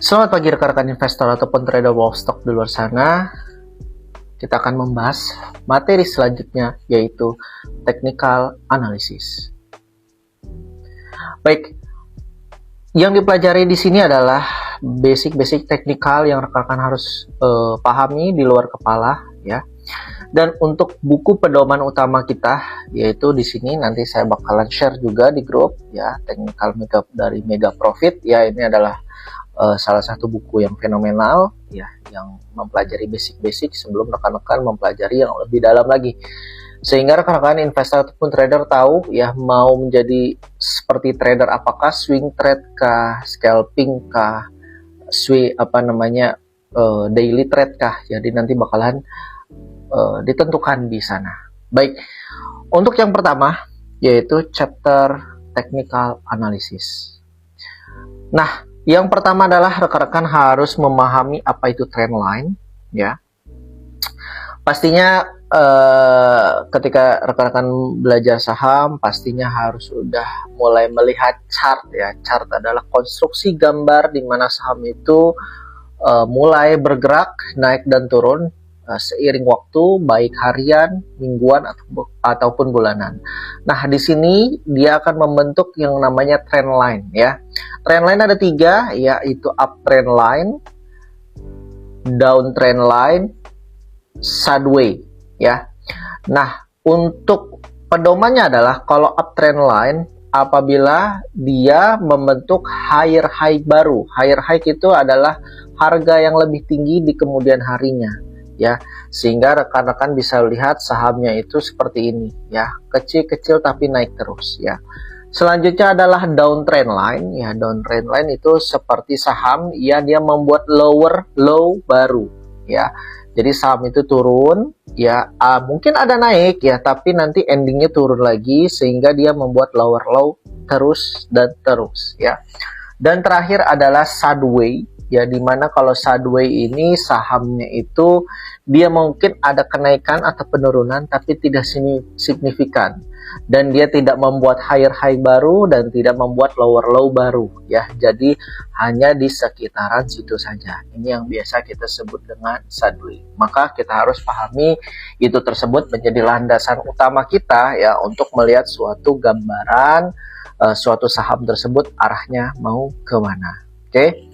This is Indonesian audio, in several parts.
Selamat pagi rekan-rekan investor ataupun trader Wall Stock di luar sana. Kita akan membahas materi selanjutnya, yaitu technical analysis. Baik, yang dipelajari di sini adalah basic teknikal yang rekan-rekan harus pahami di luar kepala, ya. Dan untuk buku pedoman utama kita, yaitu di sini nanti saya bakalan share juga di grup, ya, technical dari Mega Profit, ya. Ini adalah salah satu buku yang fenomenal, ya, yang mempelajari basic sebelum rekan-rekan mempelajari yang lebih dalam lagi, sehingga rekan-rekan investor ataupun trader tahu, ya, mau menjadi seperti trader apakah swing trade kah, scalping kah, daily trade kah. Jadi nanti bakalan ditentukan di sana. Baik, untuk yang pertama yaitu chapter technical analysis. Nah, yang pertama adalah rekan-rekan harus memahami apa itu trend line, ya. Pastinya ketika rekan-rekan belajar saham, pastinya harus sudah mulai melihat chart, ya. Chart adalah konstruksi gambar di mana saham itu mulai bergerak naik dan turun seiring waktu, baik harian, mingguan ataupun bulanan. Nah, di sini dia akan membentuk yang namanya trend line, ya. Trend line ada 3, yaitu uptrend line, downtrend line, sideways, ya. Nah, untuk pedomannya adalah kalau uptrend line apabila dia membentuk higher high baru. Higher high itu adalah harga yang lebih tinggi di kemudian harinya, ya, sehingga rekan-rekan bisa lihat sahamnya itu seperti ini, ya, kecil-kecil tapi naik terus, ya. Selanjutnya adalah downtrend line, ya. Downtrend line itu seperti saham, ya, dia membuat low baru, ya. Jadi saham itu turun, ya, mungkin ada naik, ya, tapi nanti endingnya turun lagi sehingga dia membuat lower low terus dan terus, ya. Dan terakhir adalah sideways, ya, dimana kalau sideways ini sahamnya itu dia mungkin ada kenaikan atau penurunan tapi tidak signifikan, dan dia tidak membuat higher high baru dan tidak membuat lower low baru, ya. Jadi hanya di sekitaran situ saja. Ini yang biasa kita sebut dengan sideways. Maka kita harus pahami itu tersebut menjadi landasan utama kita, ya, untuk melihat suatu gambaran suatu saham tersebut arahnya mau kemana. Oke,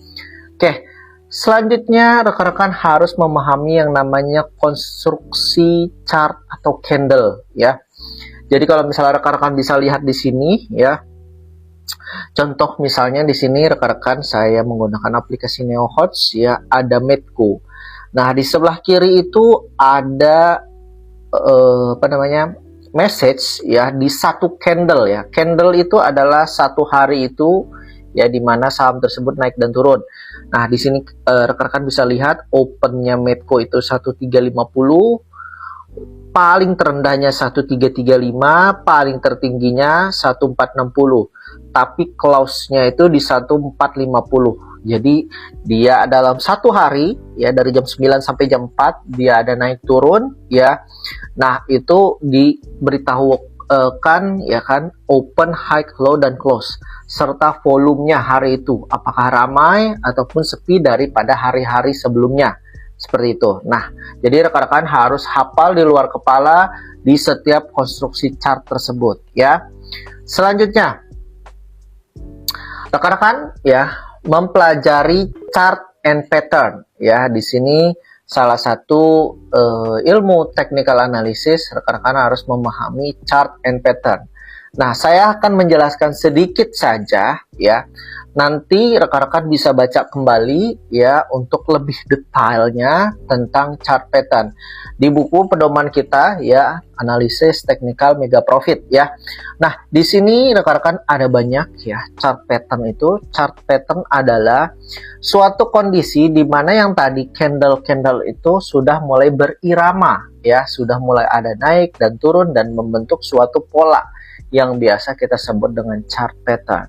selanjutnya rekan-rekan harus memahami yang namanya konstruksi chart atau candle, ya. Jadi kalau misalnya rekan-rekan bisa lihat di sini, ya. Contoh misalnya di sini rekan-rekan saya menggunakan aplikasi NeoHots, ya, ada Medco. Nah, di sebelah kiri itu ada message, ya, di satu candle, ya. Candle itu adalah satu hari itu, ya, di mana saham tersebut naik dan turun. Nah, di sini rekan-rekan bisa lihat opennya Medco itu 1350, paling terendahnya 1335, paling tertingginya 1460, tapi close-nya itu di 1450. Jadi dia dalam satu hari, ya, dari jam 9 sampai jam 4 dia ada naik turun, ya. Nah, itu diberitahukan, ya kan, open, high, low, dan close, serta volumenya hari itu apakah ramai ataupun sepi daripada hari-hari sebelumnya, seperti itu. Nah, jadi rekan-rekan harus hafal di luar kepala di setiap konstruksi chart tersebut, ya. Selanjutnya rekan-rekan, ya, mempelajari chart and pattern, ya. Di sini salah satu ilmu technical analysis, rekan-rekan harus memahami chart and pattern. Nah, saya akan menjelaskan sedikit saja, ya. Nanti rekan-rekan bisa baca kembali, ya, untuk lebih detailnya tentang chart pattern di buku pedoman kita, ya, analisis teknikal Mega Profit, ya. Nah, di sini rekan-rekan ada banyak, ya, chart pattern itu. Chart pattern adalah suatu kondisi di mana yang tadi candle itu sudah mulai berirama, ya, sudah mulai ada naik dan turun dan membentuk suatu pola yang biasa kita sebut dengan chart pattern.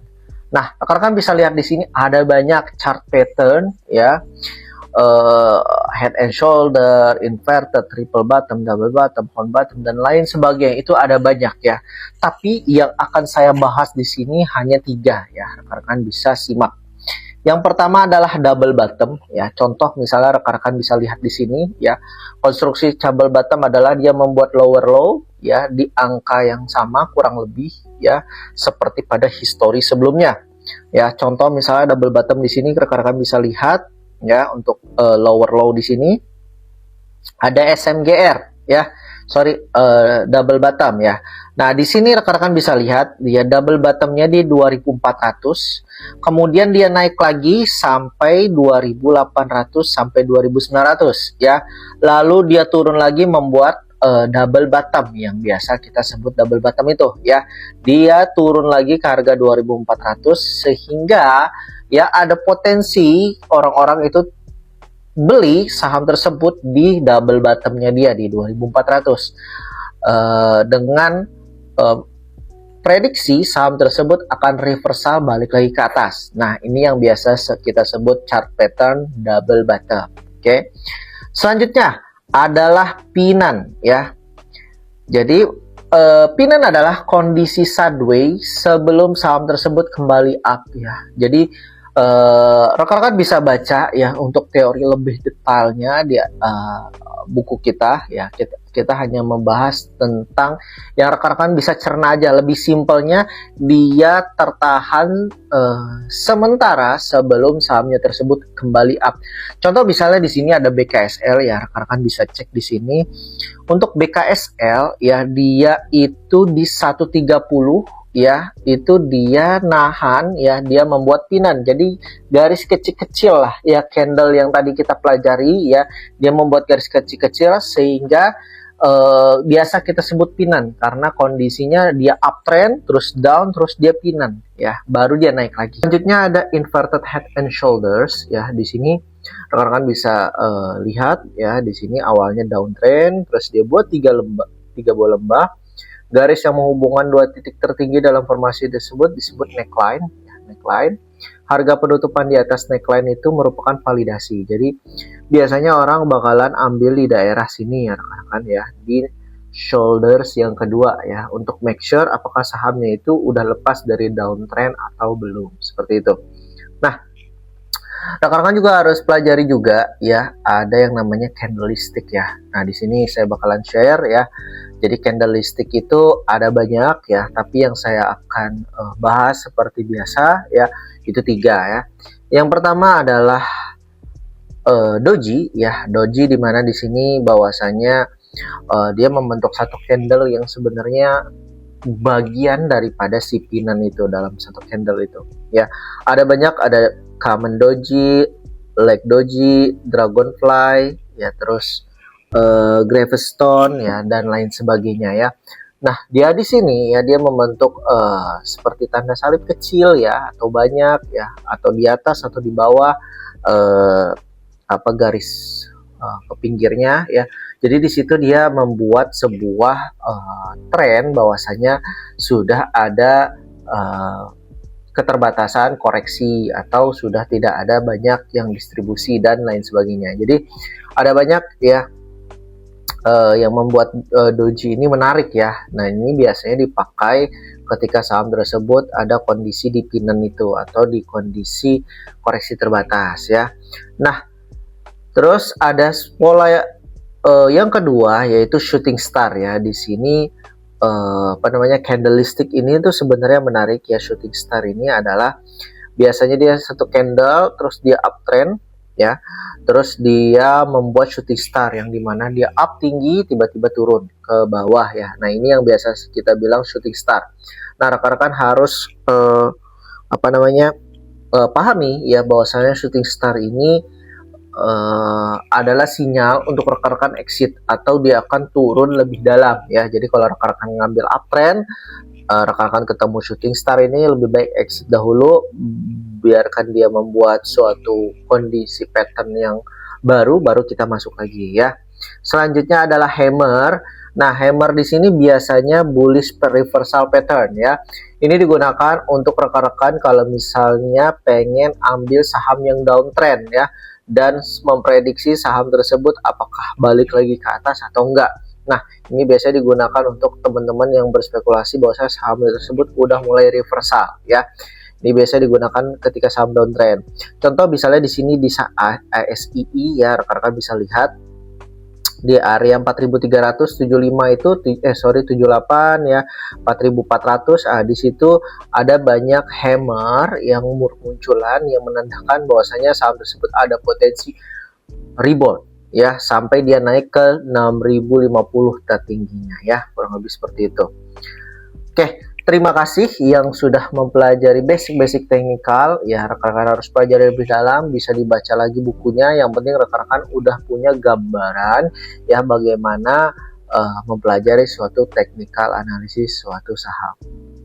Nah, rekan-rekan bisa lihat di sini ada banyak chart pattern, ya. Head and shoulder, inverted, triple bottom, double bottom, horn bottom, dan lain sebagainya. Itu ada banyak, ya. Tapi yang akan saya bahas di sini hanya 3, ya. Rekan-rekan bisa simak. Yang pertama adalah double bottom ya. Contoh misalnya rekan-rekan bisa lihat di sini ya. Konstruksi double bottom adalah dia membuat lower low ya di angka yang sama kurang lebih ya seperti pada histori sebelumnya. Ya, contoh misalnya double bottom di sini rekan-rekan bisa lihat ya untuk lower low di sini ada SMGR ya. Sorry, double bottom ya. Nah, di sini rekan-rekan bisa lihat dia double bottomnya di 2400, kemudian dia naik lagi sampai 2800 sampai 2900 ya. Lalu dia turun lagi membuat double bottom yang biasa kita sebut double bottom itu ya. Dia turun lagi ke harga 2400 sehingga ya ada potensi orang-orang itu beli saham tersebut di double bottomnya dia di 2400 dengan prediksi saham tersebut akan reversal balik lagi ke atas. Nah, ini yang biasa kita sebut chart pattern double bottom. Oke. Selanjutnya adalah pinan ya. Jadi pinan adalah kondisi sideways sebelum saham tersebut kembali up ya. Jadi rekan-rekan bisa baca ya untuk teori lebih detailnya di buku kita ya. Kita hanya membahas tentang yang rekan-rekan bisa cerna aja. Lebih simpelnya dia tertahan sementara sebelum sahamnya tersebut kembali up. Contoh misalnya di sini ada BKSL ya, rekan-rekan bisa cek di sini. Untuk BKSL ya dia itu di 130 ya, itu dia nahan ya, dia membuat pinan. Jadi garis kecil-kecil lah ya, candle yang tadi kita pelajari ya, dia membuat garis kecil-kecil sehingga biasa kita sebut pinan karena kondisinya dia uptrend terus down terus dia pinan ya, baru dia naik lagi. Selanjutnya ada inverted head and shoulders ya. Di sini rekan-rekan bisa lihat ya, di sini awalnya downtrend terus dia buat tiga buah lembah. Garis yang menghubungkan dua titik tertinggi dalam formasi tersebut disebut neckline. Neckline. Harga penutupan di atas neckline itu merupakan validasi. Jadi biasanya orang bakalan ambil di daerah sini ya rekan-rekan ya, di shoulders yang kedua ya, untuk make sure apakah sahamnya itu udah lepas dari downtrend atau belum, seperti itu. Nah, rekan-rekan juga harus pelajari juga ya, ada yang namanya candlestick ya. Nah, di sini saya bakalan share ya. Jadi candlestick itu ada banyak ya, tapi yang saya akan bahas seperti biasa ya, itu 3 ya. Yang pertama adalah doji ya, doji dimana di sini bahwasanya dia membentuk satu candle yang sebenarnya bagian daripada si pinan itu dalam satu candle itu ya. Ada banyak, ada common doji, leg doji, dragonfly ya, terus gravestone ya, dan lain sebagainya ya. Nah, dia di sini ya dia membentuk seperti tanda salib kecil ya, atau banyak ya, atau di atas atau di bawah garis ke pinggirnya ya. Jadi di situ dia membuat sebuah tren bahwasanya sudah ada keterbatasan koreksi atau sudah tidak ada banyak yang distribusi dan lain sebagainya. Jadi ada banyak ya yang membuat doji ini menarik ya. Nah, ini biasanya dipakai ketika saham tersebut ada kondisi di pinan itu atau di kondisi koreksi terbatas ya. Nah, terus ada pola yang kedua yaitu shooting star ya. Di sini candlestick ini tuh sebenarnya menarik ya. Shooting star ini adalah biasanya dia satu candle terus dia uptrend ya, terus dia membuat shooting star yang dimana dia up tinggi tiba-tiba turun ke bawah ya. Nah, ini yang biasa kita bilang shooting star. Nah, rekan-rekan harus pahami ya bahwasanya shooting star ini adalah sinyal untuk rekan-rekan exit atau dia akan turun lebih dalam ya. Jadi kalau rekan-rekan ngambil uptrend, rekan-rekan ketemu shooting star ini lebih baik exit dahulu, biarkan dia membuat suatu kondisi pattern yang baru kita masuk lagi ya. Selanjutnya adalah hammer. Nah, hammer di sini biasanya bullish reversal pattern ya. Ini digunakan untuk rekan-rekan kalau misalnya pengen ambil saham yang downtrend ya, dan memprediksi saham tersebut apakah balik lagi ke atas atau enggak. Nah, ini biasanya digunakan untuk teman-teman yang berspekulasi bahwa saham tersebut udah mulai reversal ya. Ini biasa digunakan ketika saham downtrend. Contoh misalnya di sini di saat ASII ya, rekan-rekan bisa lihat di area 4375 itu 78 ya, 4400. Di situ ada banyak hammer yang munculan yang menandakan bahwasanya saham tersebut ada potensi rebound ya, sampai dia naik ke 6050 tertingginya ya, kurang lebih seperti itu. Oke, terima kasih yang sudah mempelajari basic-basic teknikal ya. Rekan-rekan harus pelajari lebih dalam, bisa dibaca lagi bukunya. Yang penting rekan-rekan udah punya gambaran ya bagaimana mempelajari suatu teknikal analisis suatu saham.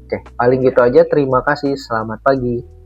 Oke, paling gitu aja. Terima kasih. Selamat pagi.